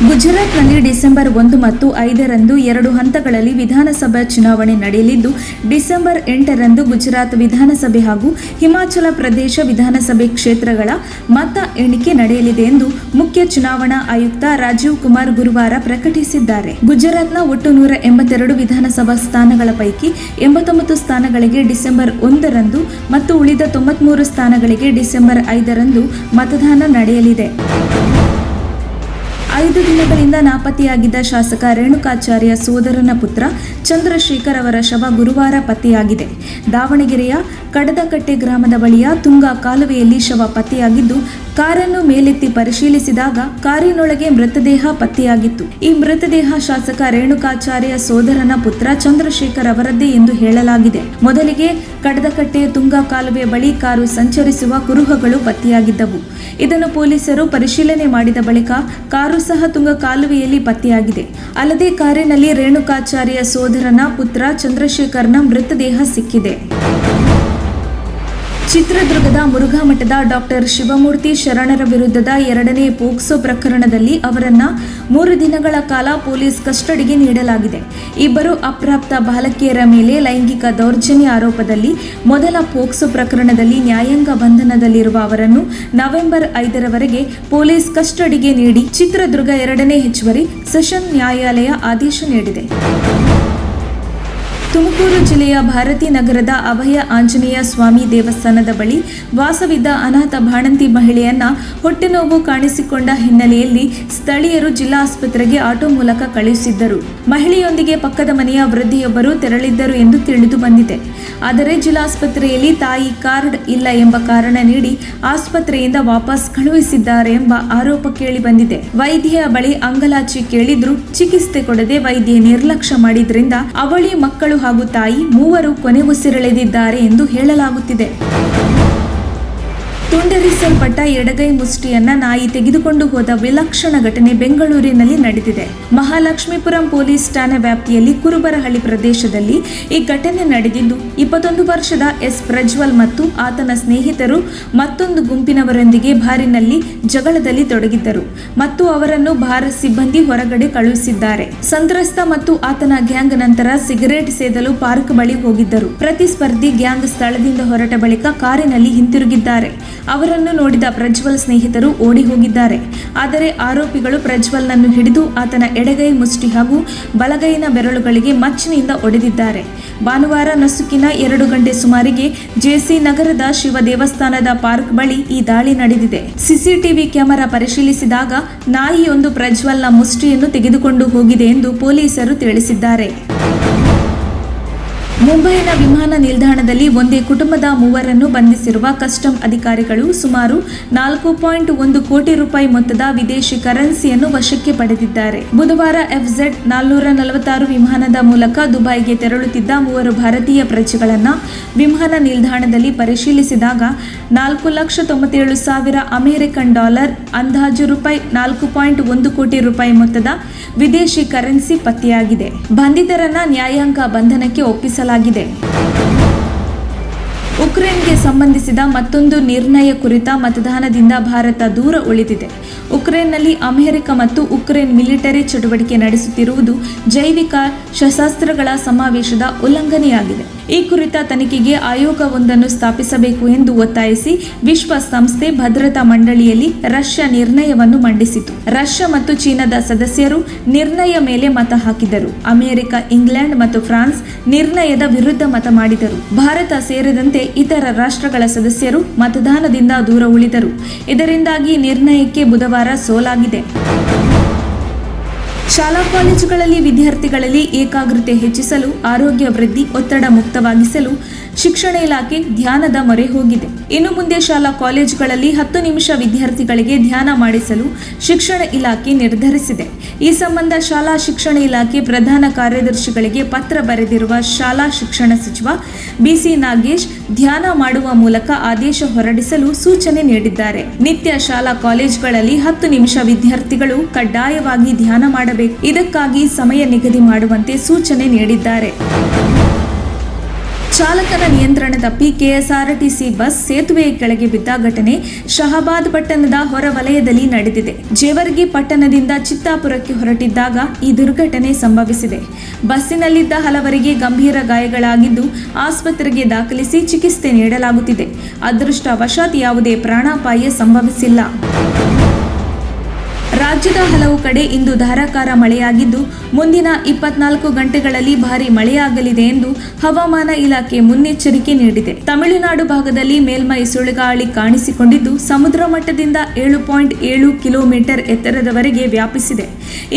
ಗುಜರಾತ್ನಲ್ಲಿ ಡಿಸೆಂಬರ್ 1 ಮತ್ತು 5ರಂದು 2 ಹಂತಗಳಲ್ಲಿ ವಿಧಾನಸಭಾ ಚುನಾವಣೆ ನಡೆಯಲಿದ್ದು, ಡಿಸೆಂಬರ್ 8ರಂದು ಗುಜರಾತ್ ವಿಧಾನಸಭೆ ಹಾಗೂ ಹಿಮಾಚಲ ಪ್ರದೇಶ ವಿಧಾನಸಭೆ ಕ್ಷೇತ್ರಗಳ ಮತ ಎಣಿಕೆ ನಡೆಯಲಿದೆ ಎಂದು ಮುಖ್ಯ ಚುನಾವಣಾ ಆಯುಕ್ತ ರಾಜೀವ್ ಕುಮಾರ್ ಗುರುವಾರ ಪ್ರಕಟಿಸಿದ್ದಾರೆ. ಗುಜರಾತ್ನ ಒಟ್ಟು 182 ವಿಧಾನಸಭಾ ಸ್ಥಾನಗಳ ಪೈಕಿ 89 ಸ್ಥಾನಗಳಿಗೆ ಡಿಸೆಂಬರ್ 1ರಂದು ಮತ್ತು ಉಳಿದ 93 ಸ್ಥಾನಗಳಿಗೆ ಡಿಸೆಂಬರ್ 5ರಂದು ಮತದಾನ ನಡೆಯಲಿದೆ. 5 ದಿನಗಳಿಂದ ನಾಪತ್ತೆಯಾಗಿದ್ದ ಶಾಸಕ ರೇಣುಕಾಚಾರ್ಯ ಸೋದರನ ಪುತ್ರ ಚಂದ್ರಶೇಖರ್ ಅವರ ಶವ ಗುರುವಾರ ಪತ್ತೆಯಾಗಿದೆ. ದಾವಣಗೆರೆಯ ಕಡದಕಟ್ಟೆ ಗ್ರಾಮದ ಬಳಿಯ ತುಂಗಾ ಕಾಲುವೆಯಲ್ಲಿ ಶವ ಪತ್ತೆಯಾಗಿದ್ದು, ಕಾರನ್ನು ಮೇಲೆತ್ತಿ ಪರಿಶೀಲಿಸಿದಾಗ ಕಾರಿನೊಳಗೆ ಮೃತದೇಹ ಪತ್ತೆಯಾಗಿತ್ತು. ಈ ಮೃತದೇಹ ಶಾಸಕ ರೇಣುಕಾಚಾರ್ಯ ಸೋದರನ ಪುತ್ರ ಚಂದ್ರಶೇಖರ್ ಅವರದ್ದೇ ಎಂದು ಹೇಳಲಾಗಿದೆ. ಮೊದಲಿಗೆ ಕಡದಕಟ್ಟೆ ತುಂಗಾ ಕಾಲುವೆ ಬಳಿ ಕಾರು ಸಂಚರಿಸುವ ಕುರುಹುಗಳು ಪತ್ತೆಯಾಗಿದ್ದವು. ಇದನ್ನು ಪೊಲೀಸರು ಪರಿಶೀಲನೆ ಮಾಡಿದ ಬಳಿಕ ಕಾರು ಸಹ ತುಂಗಾ ಕಾಲುವೆಯಲ್ಲಿ ಪತ್ತೆಯಾಗಿದೆ. ಅಲ್ಲದೆ ಕಾರಿನಲ್ಲಿ ರೇಣುಕಾಚಾರ್ಯ ಸೋದರನ ಪುತ್ರ ಚಂದ್ರಶೇಖರ್ನ ಮೃತದೇಹ ಸಿಕ್ಕಿದೆ. ಚಿತ್ರದುರ್ಗದ ಮುರುಘಾ ಮಠದ ಡಾಕ್ಟರ್ ಶಿವಮೂರ್ತಿ ಶರಣರ ವಿರುದ್ಧದ 2ನೇ ಪೋಕ್ಸೋ ಪ್ರಕರಣದಲ್ಲಿ ಅವರನ್ನ 3 ದಿನಗಳ ಕಾಲ ಪೊಲೀಸ್ ಕಸ್ಟಡಿಗೆ ನೀಡಲಾಗಿದೆ. ಇಬ್ಬರು ಅಪ್ರಾಪ್ತ ಬಾಲಕಿಯರ ಮೇಲೆ ಲೈಂಗಿಕ ದೌರ್ಜನ್ಯ ಆರೋಪದಲ್ಲಿ ಮೊದಲ ಪೋಕ್ಸೋ ಪ್ರಕರಣದಲ್ಲಿ ನ್ಯಾಯಾಂಗ ಬಂಧನದಲ್ಲಿರುವ ಅವರನ್ನು ನವೆಂಬರ್ 5ರವರೆಗೆ ಪೊಲೀಸ್ ಕಸ್ಟಡಿಗೆ ನೀಡಿ ಚಿತ್ರದುರ್ಗ 2ನೇ ಹೆಚ್ಚುವರಿ ಸೆಷನ್ ನ್ಯಾಯಾಲಯ ಆದೇಶ ನೀಡಿದೆ. ತುಮಕೂರು ಜಿಲ್ಲೆಯ ಭಾರತಿ ನಗರದ ಅಭಯ ಆಂಜನೇಯ ಸ್ವಾಮಿ ದೇವಸ್ಥಾನದ ಬಳಿ ವಾಸವಿದ್ದ ಅನಾಥ ಬಾಣಂತಿ ಮಹಿಳೆಯನ್ನ ಹೊಟ್ಟೆನೋವು ಕಾಣಿಸಿಕೊಂಡ ಹಿನ್ನೆಲೆಯಲ್ಲಿ ಸ್ಥಳೀಯರು ಜಿಲ್ಲಾ ಆಸ್ಪತ್ರೆಗೆ ಆಟೋ ಮೂಲಕ ಕಳುಹಿಸಿದ್ದರು. ಮಹಿಳೆಯೊಂದಿಗೆ ಪಕ್ಕದ ಮನೆಯ ವೃದ್ಧೆಯೊಬ್ಬರು ತೆರಳಿದ್ದರು ಎಂದು ತಿಳಿದು ಬಂದಿದೆ. ಆದರೆ ಜಿಲ್ಲಾಸ್ಪತ್ರೆಯಲ್ಲಿ ತಾಯಿ ಕಾರ್ಡ್ ಇಲ್ಲ ಎಂಬ ಕಾರಣ ನೀಡಿ ಆಸ್ಪತ್ರೆಯಿಂದ ವಾಪಸ್ ಕಳುಹಿಸಿದ್ದಾರೆ ಎಂಬ ಆರೋಪ ಕೇಳಿ ಬಂದಿದೆ. ವೈದ್ಯೆಯ ಬಳಿ ಅಂಗಲಾಚಿ ಕೇಳಿದ್ರೂ ಚಿಕಿತ್ಸೆ ಕೊಡದೆ ವೈದ್ಯೆ ನಿರ್ಲಕ್ಷ್ಯ ಮಾಡಿದ್ರಿಂದ ಅವಳಿ ಮಕ್ಕಳು ಹಾಗೂ ತಾಯಿ ಮೂವರು ಕೊನೆ ಉಸಿರೆಳೆದಿದ್ದಾರೆ ಎಂದು ಹೇಳಲಾಗುತ್ತಿದೆ. ತುಂಡರಿಸಲ್ಪಟ್ಟ ಎಡಗೈ ಮುಷ್ಟಿಯನ್ನ ನಾಯಿ ತೆಗೆದುಕೊಂಡು ಹೋದ ವಿಲಕ್ಷಣ ಘಟನೆ ಬೆಂಗಳೂರಿನಲ್ಲಿ ನಡೆದಿದೆ. ಮಹಾಲಕ್ಷ್ಮೀಪುರಂ ಪೊಲೀಸ್ ಠಾಣೆ ವ್ಯಾಪ್ತಿಯಲ್ಲಿ ಕುರುಬರಹಳ್ಳಿ ಪ್ರದೇಶದಲ್ಲಿ ಈ ಘಟನೆ ನಡೆದಿದ್ದು, 21 ವರ್ಷದ ಎಸ್ ಪ್ರಜ್ವಲ್ ಮತ್ತು ಆತನ ಸ್ನೇಹಿತರು ಮತ್ತೊಂದು ಗುಂಪಿನವರೊಂದಿಗೆ ಬಾರಿನಲ್ಲಿ ಜಗಳದಲ್ಲಿ ತೊಡಗಿದ್ದರು ಮತ್ತು ಅವರನ್ನು ಬಾರ್ ಸಿಬ್ಬಂದಿ ಹೊರಗಡೆ ಕಳುಹಿಸಿದ್ದಾರೆ. ಸಂತ್ರಸ್ತ ಮತ್ತು ಆತನ ಗ್ಯಾಂಗ್ ನಂತರ ಸಿಗರೇಟ್ ಸೇದಲು ಪಾರ್ಕ್ ಬಳಿ ಹೋಗಿದ್ದರು. ಪ್ರತಿಸ್ಪರ್ಧಿ ಗ್ಯಾಂಗ್ ಸ್ಥಳದಿಂದ ಹೊರಟ ಬಳಿಕ ಕಾರಿನಲ್ಲಿ ಹಿಂತಿರುಗಿದ್ದಾರೆ. ಅವರನ್ನು ನೋಡಿದ ಪ್ರಜ್ವಲ್ ಸ್ನೇಹಿತರು ಓಡಿ ಹೋಗಿದ್ದಾರೆ. ಆದರೆ ಆರೋಪಿಗಳು ಪ್ರಜ್ವಲ್ನನ್ನು ಹಿಡಿದು ಆತನ ಎಡಗೈ ಮುಷ್ಟಿ ಹಾಗೂ ಬಲಗೈನ ಬೆರಳುಗಳಿಗೆ ಮಚ್ಚಿನಿಂದ ಒಡೆದಿದ್ದಾರೆ. ಭಾನುವಾರ ನಸುಕಿನ 2 ಗಂಟೆ ಸುಮಾರಿಗೆ ಜೆಸಿ ನಗರದ ಶಿವ ದೇವಸ್ಥಾನದ ಪಾರ್ಕ್ ಬಳಿ ಈ ದಾಳಿ ನಡೆದಿದೆ. ಸಿಸಿಟಿವಿ ಕ್ಯಾಮೆರಾ ಪರಿಶೀಲಿಸಿದಾಗ ನಾಯಿಯೊಂದು ಪ್ರಜ್ವಲ್ನ ಮುಷ್ಟಿಯನ್ನು ತೆಗೆದುಕೊಂಡು ಹೋಗಿದೆ ಎಂದು ಪೊಲೀಸರು ತಿಳಿಸಿದ್ದಾರೆ. ಮುಂಬೈನ ವಿಮಾನ ನಿಲ್ದಾಣದಲ್ಲಿ ಒಂದೇ ಕುಟುಂಬದ 3ರನ್ನು ಬಂಧಿಸಿರುವ ಕಸ್ಟಮ್ ಅಧಿಕಾರಿಗಳು ಸುಮಾರು 4.1 ಕೋಟಿ ರೂಪಾಯಿ ಮೊತ್ತದ ವಿದೇಶಿ ಕರೆನ್ಸಿಯನ್ನು ವಶಕ್ಕೆ ಪಡೆದಿದ್ದಾರೆ. ಬುಧವಾರ FZ 446 ವಿಮಾನದ ಮೂಲಕ ದುಬೈಗೆ ತೆರಳುತ್ತಿದ್ದ 3 ಭಾರತೀಯ ಪ್ರಜೆಗಳನ್ನು ವಿಮಾನ ನಿಲ್ದಾಣದಲ್ಲಿ ಪರಿಶೀಲಿಸಿದಾಗ 4,97,000 ಅಮೆರಿಕನ್ ಡಾಲರ್ ಅಂದಾಜು ರೂಪಾಯಿ 4.1 ಕೋಟಿ ರೂಪಾಯಿ ಮೊತ್ತದ ವಿದೇಶಿ ಕರೆನ್ಸಿ ಪತ್ತೆಯಾಗಿದೆ. ಬಂಧಿತರನ್ನ ನ್ಯಾಯಾಂಗ ಬಂಧನಕ್ಕೆ ಒಪ್ಪಿಸಲಾಗಿದೆ. ಉಕ್ರೇನ್ಗೆ ಸಂಬಂಧಿಸಿದ ಮತ್ತೊಂದು ನಿರ್ಣಯ ಕುರಿತ ಮತದಾನದಿಂದ ಭಾರತ ದೂರ ಉಳಿದಿದೆ. ಉಕ್ರೇನ್ನಲ್ಲಿ ಅಮೆರಿಕ ಮತ್ತು ಉಕ್ರೇನ್ ಮಿಲಿಟರಿ ಚಟುವಟಿಕೆ ನಡೆಸುತ್ತಿರುವುದು ಜೈವಿಕ ಶಸ್ತ್ರಾಸ್ತ್ರಗಳ ಸಮಾವೇಶದ ಉಲ್ಲಂಘನೆಯಾಗಿದೆ. ಈ ಕುರಿತ ತನಿಖೆಗೆ ಆಯೋಗವೊಂದನ್ನು ಸ್ಥಾಪಿಸಬೇಕು ಎಂದು ಒತ್ತಾಯಿಸಿ ವಿಶ್ವಸಂಸ್ಥೆ ಭದ್ರತಾ ಮಂಡಳಿಯಲ್ಲಿ ರಷ್ಯಾ ನಿರ್ಣಯವನ್ನು ಮಂಡಿಸಿತು. ರಷ್ಯಾ ಮತ್ತು ಚೀನಾದ ಸದಸ್ಯರು ನಿರ್ಣಯ ಮೇಲೆ ಮತ ಹಾಕಿದರು. ಅಮೆರಿಕ, ಇಂಗ್ಲೆಂಡ್ ಮತ್ತು ಫ್ರಾನ್ಸ್ ನಿರ್ಣಯದ ವಿರುದ್ಧ ಮತ ಮಾಡಿದರು. ಭಾರತ ಸೇರಿದಂತೆ ಇತರ ರಾಷ್ಟ್ರಗಳ ಸದಸ್ಯರು ಮತದಾನದಿಂದ ದೂರ ಉಳಿದರು. ಇದರಿಂದಾಗಿ ನಿರ್ಣಯಕ್ಕೆ ಬುಧವಾರ ಸೋಲಾಗಿದೆ. ಶಾಲಾ ಕಾಲೇಜುಗಳಲ್ಲಿ ವಿದ್ಯಾರ್ಥಿಗಳಲ್ಲಿ ಏಕಾಗ್ರತೆ ಹೆಚ್ಚಿಸಲು, ಆರೋಗ್ಯ ವೃದ್ಧಿ, ಒತ್ತಡ ಮುಕ್ತವಾಗಿಸಲು ಶಿಕ್ಷಣ ಇಲಾಖೆ ಧ್ಯಾನದ ಮೊರೆ ಹೋಗಿದೆ. ಇನ್ನು ಮುಂದೆ ಶಾಲಾ ಕಾಲೇಜುಗಳಲ್ಲಿ 10 ನಿಮಿಷ ವಿದ್ಯಾರ್ಥಿಗಳಿಗೆ ಧ್ಯಾನ ಮಾಡಿಸಲು ಶಿಕ್ಷಣ ಇಲಾಖೆ ನಿರ್ಧರಿಸಿದೆ. ಈ ಸಂಬಂಧ ಶಾಲಾ ಶಿಕ್ಷಣ ಇಲಾಖೆ ಪ್ರಧಾನ ಕಾರ್ಯದರ್ಶಿಗಳಿಗೆ ಪತ್ರ ಬರೆದಿರುವ ಶಾಲಾ ಶಿಕ್ಷಣ ಸಚಿವ BC ನಾಗೇಶ್ ಧ್ಯಾನ ಮಾಡುವ ಮೂಲಕ ಆದೇಶ ಹೊರಡಿಸಲು ಸೂಚನೆ ನೀಡಿದ್ದಾರೆ. ನಿತ್ಯ ಶಾಲಾ ಕಾಲೇಜುಗಳಲ್ಲಿ 10 ನಿಮಿಷ ವಿದ್ಯಾರ್ಥಿಗಳು ಕಡ್ಡಾಯವಾಗಿ ಧ್ಯಾನ ಮಾಡಬೇಕು. ಇದಕ್ಕಾಗಿ ಸಮಯ ನಿಗದಿ ಮಾಡುವಂತೆ ಸೂಚನೆ ನೀಡಿದ್ದಾರೆ. ಚಾಲಕನ ನಿಯಂತ್ರಣ ತಪ್ಪಿ ಕೆಎಸ್ಆರ್ಟಿಸಿ ಬಸ್ ಸೇತುವೆಯ ಕೆಳಗೆ ಬಿದ್ದ ಘಟನೆ ಶಹಾಬಾದ್ ಪಟ್ಟಣದ ಹೊರವಲಯದಲ್ಲಿ ನಡೆದಿದೆ. ಜೇವರ್ಗಿ ಪಟ್ಟಣದಿಂದ ಚಿತ್ತಾಪುರಕ್ಕೆ ಹೊರಟಿದ್ದಾಗ ಈ ದುರ್ಘಟನೆ ಸಂಭವಿಸಿದೆ. ಬಸ್ಸಿನಲ್ಲಿದ್ದ ಹಲವರಿಗೆ ಗಂಭೀರ ಗಾಯಗಳಾಗಿದ್ದು ಆಸ್ಪತ್ರೆಗೆ ದಾಖಲಿಸಿ ಚಿಕಿತ್ಸೆ ನೀಡಲಾಗುತ್ತಿದೆ. ಅದೃಷ್ಟವಶಾತ್ ಯಾವುದೇ ಪ್ರಾಣಾಪಾಯ ಸಂಭವಿಸಿಲ್ಲ. ರಾಜ್ಯದ ಹಲವು ಕಡೆ ಇಂದು ಧಾರಾಕಾರ ಮಳೆಯಾಗಿದ್ದು ಮುಂದಿನ 24 ಗಂಟೆಗಳಲ್ಲಿ ಭಾರೀ ಮಳೆಯಾಗಲಿದೆ ಎಂದು ಹವಾಮಾನ ಇಲಾಖೆ ಮುನ್ನೆಚ್ಚರಿಕೆ ನೀಡಿದೆ. ತಮಿಳುನಾಡು ಭಾಗದಲ್ಲಿ ಮೇಲ್ಮೈ ಸುಳಿಗಾಳಿ ಕಾಣಿಸಿಕೊಂಡಿದ್ದು ಸಮುದ್ರ ಮಟ್ಟದಿಂದ 7.7 ಕಿಲೋಮೀಟರ್ ಎತ್ತರದವರೆಗೆ ವ್ಯಾಪಿಸಿದೆ.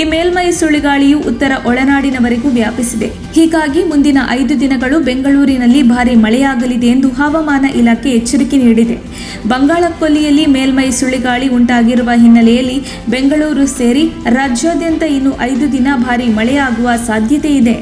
ಈ ಮೇಲ್ಮೈ ಸುಳಿಗಾಳಿಯು ಉತ್ತರ ಒಳನಾಡಿನವರೆಗೂ ವ್ಯಾಪಿಸಿದೆ. ಹೀಗಾಗಿ ಮುಂದಿನ 5 ದಿನಗಳು ಬೆಂಗಳೂರಿನಲ್ಲಿ ಭಾರೀ ಮಳೆಯಾಗಲಿದೆ ಎಂದು ಹವಾಮಾನ ಇಲಾಖೆ ಎಚ್ಚರಿಕೆ ನೀಡಿದೆ. ಬಂಗಾಳಕೊಲ್ಲಿಯಲ್ಲಿ ಮೇಲ್ಮೈ ಸುಳಿಗಾಳಿ ಉಂಟಾಗಿರುವ ಹಿನ್ನೆಲೆಯಲ್ಲಿ ಬೆಂಗಳೂರು ಸೇರಿ ರಾಜ್ಯಾದ್ಯಂತ ಇನ್ನು 5 ದಿನ ಭಾರೀ ಮಳೆಯಾಗುವ ಸಾಧ್ಯತೆ ಇದೆ.